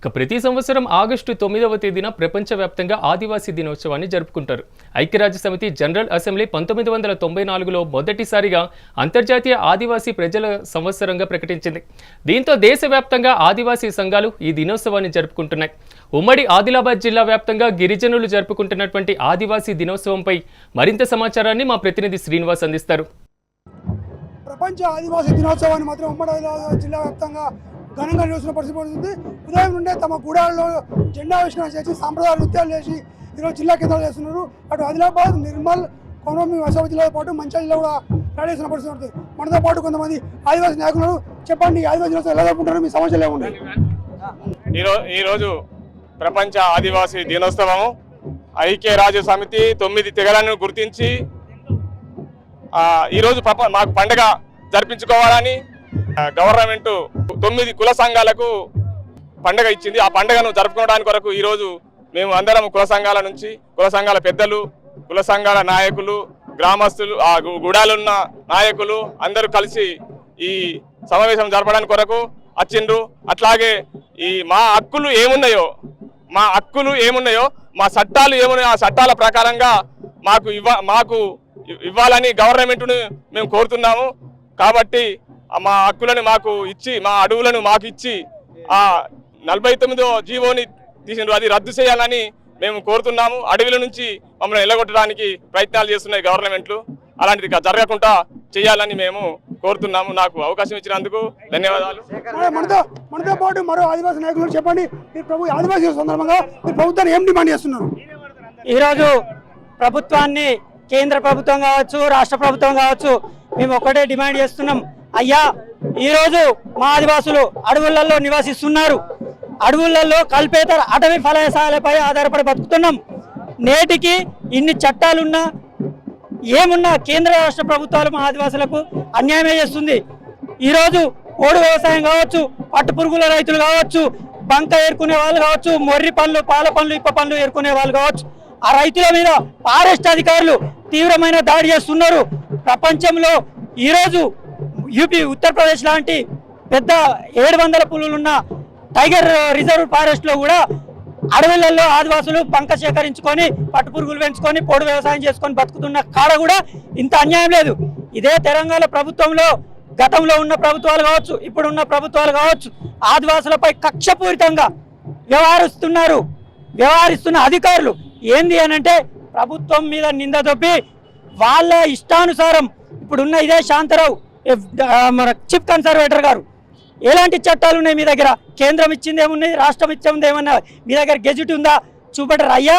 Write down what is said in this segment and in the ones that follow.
ఇక ప్రతి సంవత్సరం ఆగస్టు 9వ తేదీన ప్రపంచవ్యాప్తంగా ఆదివాసీ దినోత్సవాన్ని జరుపుకుంటారు. ఐక్యరాజ్యసమితి జనరల్ అసెంబ్లీ 1994లో మొదటిసారిగా అంతర్జాతీయ ఆదివాసీ ప్రజల సంవత్సరంగా ప్రకటించింది. దీంతో దేశవ్యాప్తంగా ఆదివాసీ సంఘాలు ఈ దినోత్సవాన్ని జరుపుకుంటున్నాయి. ఉమ్మడి ఆదిలాబాద్ జిల్లా వ్యాప్తంగా గిరిజనులు జరుపుకుంటున్నటువంటి ఆదివాసీ దినోత్సవంపై మరింత సమాచారాన్ని మా ప్రతినిధి శ్రీనివాస్ అందిస్తారు. ప్రపంచ ఆదివాసీ దినోత్సవాన్ని మాత్రం ఉమ్మడి ఆదిలాబాద్ జిల్లా వ్యాప్తంగా ఘనంగా నిర్వహిస్తున్న పరిస్థితి పడుతుంది. ఉదయం నుండే తమ గూడాల్లో జెండా ఆవిష్కరణ చేసి సాంప్రదాయ నృత్యాలు చేసి ఈరోజు జిల్లా కేంద్రాలు చేస్తున్నారు. అటు ఆదిలాబాద్, నిర్మల్, కొమరం భీం జిల్లాతో పాటు మంచిర్యాల జిల్లా కూడా రెడీ చేస్తున్న పరిస్థితి పడుతుంది. మనతో పాటు కొంతమంది ఆదివాసీ నాయకులు. చెప్పండి, ఆదివాసీ దినోత్సవం ఎలా జరుపుకుంటారు, మీ సమస్యలు ఏమున్నాయి? ఈరోజు ప్రపంచ ఆదివాసీ దినోత్సవము ఐక్యరాజ్య సమితి 9 తెగలను గుర్తించి ఈరోజు మాకు పండుగ జరిపించుకోవాలని గవర్నమెంట్ 9 కుల సంఘాలకు పండుగ ఇచ్చింది. ఆ పండుగను జరుపుకోవడానికి కొరకు ఈరోజు మేము అందరం కుల సంఘాల నుంచి, కుల సంఘాల పెద్దలు, కుల సంఘాల నాయకులు, గ్రామస్తులు, ఆ గుడాలున్న నాయకులు అందరూ కలిసి ఈ సమావేశం జరపడానికి కొరకు వచ్చిండ్రు. అట్లాగే మా హక్కులు ఏమున్నాయో మా చట్టాలు ఏమున్నాయో ఆ చట్టాల ప్రకారంగా మాకు ఇవ్వాలని గవర్నమెంట్ను మేము కోరుతున్నాము. కాబట్టి మా హక్కులను మాకు ఇచ్చి, మా అడవులను మాకు ఇచ్చి ఆ 49వ జీవోని తీసిండ్రు, అది రద్దు చేయాలని మేము కోరుతున్నాము. అడవుల నుంచి మమ్మల్ని ఎల్లగొట్టడానికి ప్రయత్నాలు చేస్తున్నాయి గవర్నమెంట్లు. అలాంటిది జరగకుండా చేయాలని మేము కోరుతున్నాము. నాకు అవకాశం ఇచ్చినందుకు ధన్యవాదాలు. మనతో పాటు మరో ఆదివాసీ నాయకులు. చెప్పండి, మీరు ఆదివాసీ సందర్భంగా మీరు ప్రభుత్వాన్ని ఏం డిమాండ్ చేస్తున్నారు? ఈరోజు ప్రభుత్వాన్ని, కేంద్ర ప్రభుత్వం కావచ్చు, రాష్ట్ర ప్రభుత్వం కావచ్చు, మేము ఒకటే డిమాండ్ చేస్తున్నాం. అయ్యా, ఈరోజు మా ఆదివాసులు అడవులలో నివసిస్తున్నారు. అడవులలో కల్పేతర అటవీ ఫలసాయాలపై ఆధారపడి బతుకుతున్నాం. నేటికి ఇన్ని చట్టాలున్నా ఏమున్నా కేంద్ర రాష్ట్ర ప్రభుత్వాలు మా ఆదివాసులకు అన్యాయమే చేస్తుంది. ఈరోజు పోడు వ్యవసాయం కావచ్చు, పట్టు పురుగుల రైతులు కావచ్చు, బంక ఏరుకునే వాళ్ళు కావచ్చు, మొర్రి పనులు, పాల పనులు, ఇప్ప పనులు ఏరుకునే వాళ్ళు కావచ్చు, ఆ రైతుల మీద ఫారెస్ట్ అధికారులు తీవ్రమైన దాడి చేస్తున్నారు. ప్రపంచంలో ఈరోజు యూపీ, ఉత్తరప్రదేశ్ లాంటి పెద్ద 700 పులులున్న టైగర్ రిజర్వ్ ఫారెస్ట్లో కూడా అడవులలో ఆదివాసులు పంక సేకరించుకొని, పట్టుపురుగులు పెంచుకొని, పొడి వ్యవసాయం చేసుకొని బతుకుతున్న కాడ కూడా ఇంత అన్యాయం లేదు. ఇదే తెలంగాణ ప్రభుత్వంలో గతంలో ఉన్న ప్రభుత్వాలు కావచ్చు, ఇప్పుడున్న ప్రభుత్వాలు కావచ్చు, ఆదివాసులపై కక్షపూరితంగా వ్యవహరిస్తున్న అధికారులు ఏంది అనంటే ప్రభుత్వం మీద నింద దొబ్బి వాళ్ళ ఇష్టానుసారం ఇప్పుడున్న ఇదే శాంతరావు మన చీఫ్ కన్సర్వేటర్ గారు ఎలాంటి చట్టాలు ఉన్నాయి మీ దగ్గర? కేంద్రం ఇచ్చింది ఏమున్నాయి, రాష్ట్రం ఇచ్చింది ఏమన్నా మీ దగ్గర గెజిట్ ఉందా? చూపెట్టరు అయ్యా.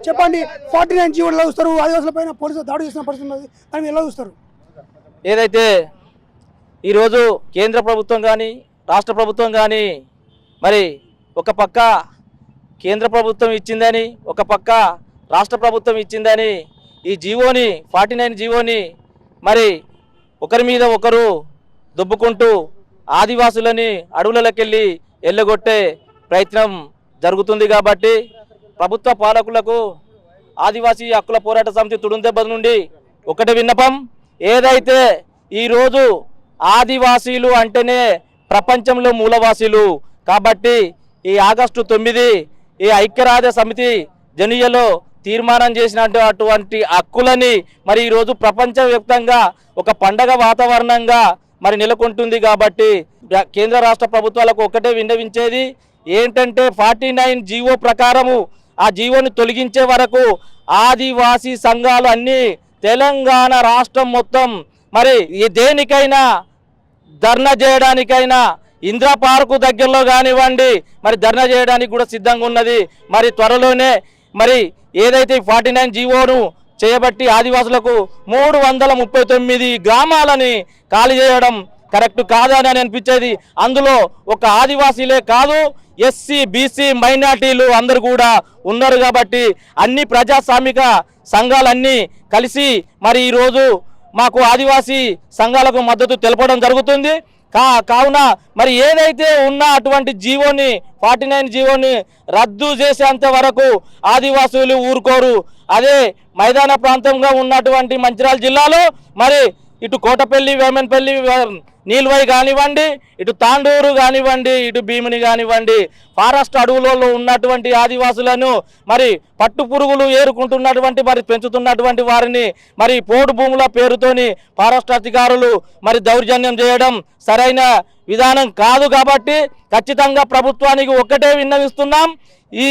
చెప్పండి, 49 జీవోలు ఎలా చూస్తారు? ఆదివాసుల పైన పోలీసులు దాడి చేసిన పరిస్థితి ఉన్నది, దాన్ని ఎలా చూస్తారు? ఏదైతే ఈరోజు కేంద్ర ప్రభుత్వం కానీ రాష్ట్ర ప్రభుత్వం కానీ మరి ఒక పక్క కేంద్ర ప్రభుత్వం ఇచ్చిందని, ఒక పక్క రాష్ట్ర ప్రభుత్వం ఇచ్చిందని ఈ జీవోని 49 జీవోని మరి ఒకరి మీద ఒకరు దొబ్బుకుంటూ ఆదివాసులని అడవులకెళ్ళి ఎల్లగొట్టే ప్రయత్నం జరుగుతుంది. కాబట్టి ప్రభుత్వ పాలకులకు ఆదివాసీ హక్కుల పోరాట సమితి తుడుందెబ్బ నుండి ఒకటి విన్నపం, ఏదైతే ఈరోజు ఆదివాసీలు అంటేనే ప్రపంచంలో మూలవాసీలు కాబట్టి ఈ ఆగస్టు 9 ఈ ఐక్యరాజ్య సమితి జనీయలో తీర్మానం చేసినటువంటి హక్కులని మరి ఈరోజు ప్రపంచవ్యాప్తంగా ఒక పండగ వాతావరణంగా మరి నెలకొంటుంది. కాబట్టి కేంద్ర రాష్ట్ర ప్రభుత్వాలకు ఒకటే విన్నవించేది ఏంటంటే 49 జీవో ప్రకారము ఆ జీవోని తొలగించే వరకు ఆదివాసీ సంఘాలు అన్నీ తెలంగాణ రాష్ట్రం మొత్తం మరి దేనికైనా ధర్నా చేయడానికైనా ఇందిరా పార్కు దగ్గరలో కానివ్వండి మరి ధర్నా చేయడానికి కూడా సిద్ధంగా ఉన్నది. మరి త్వరలోనే మరి ఏదైతే 49 జీవోను చేయబట్టి ఆదివాసులకు 339 గ్రామాలని ఖాళీ చేయడం కరెక్ట్ కాదని అనిపించేది. అందులో ఒక ఆదివాసీలే కాదు, ఎస్సీ, బీసీ, మైనార్టీలు అందరూ కూడా ఉన్నారు. కాబట్టి అన్ని ప్రజాస్వామిక సంఘాలన్నీ కలిసి మరి ఈరోజు మాకు ఆదివాసీ సంఘాలకు మద్దతు తెలపడం జరుగుతుంది. కావున మరి ఏదైతే ఉన్న అటువంటి జీవోని 49 జీవోని రద్దు చేసేంత వరకు ఆదివాసులు ఊరుకోరు. అదే మైదాన ప్రాంతంగా ఉన్నటువంటి మంచిర్యాల జిల్లాలో మరి ఇటు కోటపల్లి వేమన్పల్లి నీల్వై కానివ్వండి, ఇటు తాండూరు కానివ్వండి, ఇటు భీముని కానివ్వండి, ఫారెస్ట్ అడవులలో ఉన్నటువంటి ఆదివాసులను మరి పట్టు పురుగులు ఏరుకుంటున్నటువంటి మరి పెంచుతున్నటువంటి వారిని మరి పోడు భూముల పేరుతోని ఫారెస్ట్ అధికారులు మరి దౌర్జన్యం చేయడం సరైన విధానం కాదు. కాబట్టి ఖచ్చితంగా ప్రభుత్వానికి ఒక్కటే విన్నవిస్తున్నాం, ఈ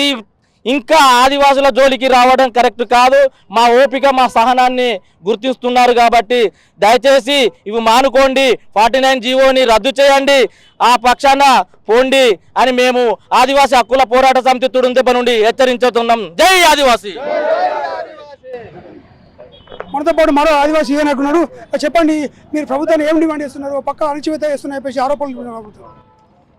ఇంకా ఆదివాసుల జోలికి రావడం కరెక్ట్ కాదు. మా ఓపిక మా సహనాన్ని గుర్తిస్తున్నారు కాబట్టి దయచేసి ఇవి మానుకోండి, 49 జీవోని రద్దు చేయండి, ఆ పక్షాన పోండి అని మేము ఆదివాసీ హక్కుల పోరాట సమితి తుడుందెబ్బ నుండి హెచ్చరించుతున్నాం. జై ఆదివాసీ. మనతో పాటు మరో ఆదివాసీ ఏ నాయకుడు, చెప్పండి మీరు ప్రభుత్వాన్ని ఏం డిమాండ్ చేస్తున్నారు? పక్క అణచివేత చేస్తున్నా చెప్పేసి ఆరోపణలు ప్రభుత్వం.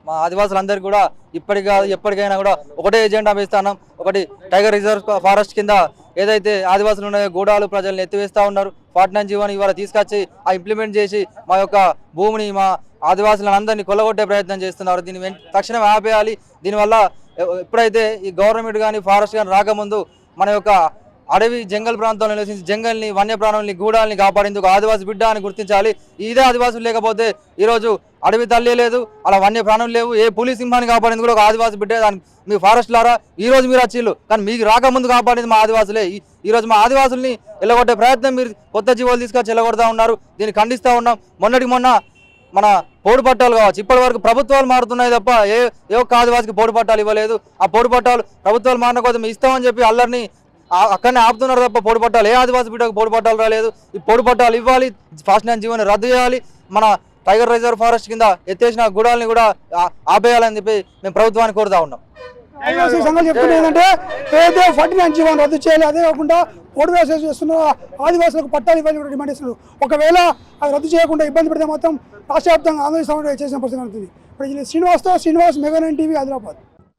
మా ఆదివాసులందరికీ కూడా ఇప్పటికి కాదు ఎప్పటికైనా కూడా ఒకటే ఎజెండా వేస్తున్నాం. ఒకటి టైగర్ రిజర్వ్ ఫారెస్ట్ కింద ఏదైతే ఆదివాసులు ఉన్నాయో గూడాలు ప్రజలను ఎత్తివేస్తూ ఉన్నారు. 49 జీవోని ఇవాళ తీసుకొచ్చి ఇంప్లిమెంట్ చేసి మా యొక్క భూమిని మా ఆదివాసులను అందరినీ కొల్లగొట్టే ప్రయత్నం చేస్తున్నారు. దీన్ని తక్షణం ఆపేయాలి. దీనివల్ల ఎప్పుడైతే ఈ గవర్నమెంట్ కానీ ఫారెస్ట్ కానీ రాకముందు మన యొక్క అడవి జంగల్ ప్రాంతంలో నివసించి జంగల్ని వన్యప్రాణుల్ని గూడాలని కాపాడేందుకు ఆదివాసి బిడ్డ అని గుర్తించాలి. ఇదే ఆదివాసులు లేకపోతే ఈరోజు అడవి తల్లి లేదు, అలా వన్యప్రాణులు లేవు. ఏ పులి సింహాన్ని కాపాడేందుకు కూడా ఒక ఆదివాసి బిడ్డే. దానికి మీ ఫారెస్ట్లారా ఈరోజు మీరు వచ్చిళ్ళు, కానీ మీకు రాకముందు కాపాడేది మా ఆదివాసులే. ఈరోజు మా ఆదివాసుల్ని ఎల్లగొట్టే ప్రయత్నం మీరు కొత్త జీవోలు తీసుకొచ్చి ఎల్లగొడతా ఉన్నారు. దీన్ని ఖండిస్తూ ఉన్నాం. మొన్న మన పోడు పట్టాలు కావచ్చు, ఇప్పటి వరకు ప్రభుత్వాలు మారుతున్నాయి తప్ప ఏ ఒక్క ఆదివాసికి పోడు పట్టాలు ఇవ్వలేదు. ఆ పోడు పట్టాలు ప్రభుత్వాలు మారిన కొద్ది మేము ఇస్తామని చెప్పి అల్లరిని అక్కడనే ఆపుతున్నారు తప్ప పోడు పట్టాలు ఏ ఆదివాసి బిడ్డకు పోడు పట్టాలు రాలేదు. ఈ పోడు పట్టాలు ఇవ్వాలి, 49 జీవోని రద్దు చేయాలి, మన టైగర్ రిజర్వ్ ఫారెస్ట్ కింద ఎత్తేసిన గూడాలని కూడా ఆపేయాలని చెప్పి మేము ప్రభుత్వాన్ని కోరుతా ఉన్నాం. ఆదివాసీ సంఘాలు చెప్తున్నది ఏంటంటే ఏదో 49 జీవోని రద్దు చేయాలి, అదే కాకుండా పోడు వ్యవసాయం చేస్తున్న ఆదివాసులకు పట్టాలు ఇవ్వాలి కూడా డిమాండ్ చేస్తున్నారు. ఒకవేళ అది రద్దు చేయకుండా ఇబ్బంది పెడితే మాత్రం రాష్ట్ర వ్యాప్తంగా ఆందోళన చేసిన పరిస్థితి ఉంటుంది. ఇప్పుడు శ్రీనివాస్ మెగా 9 టీవీ ఆదిలాబాద్.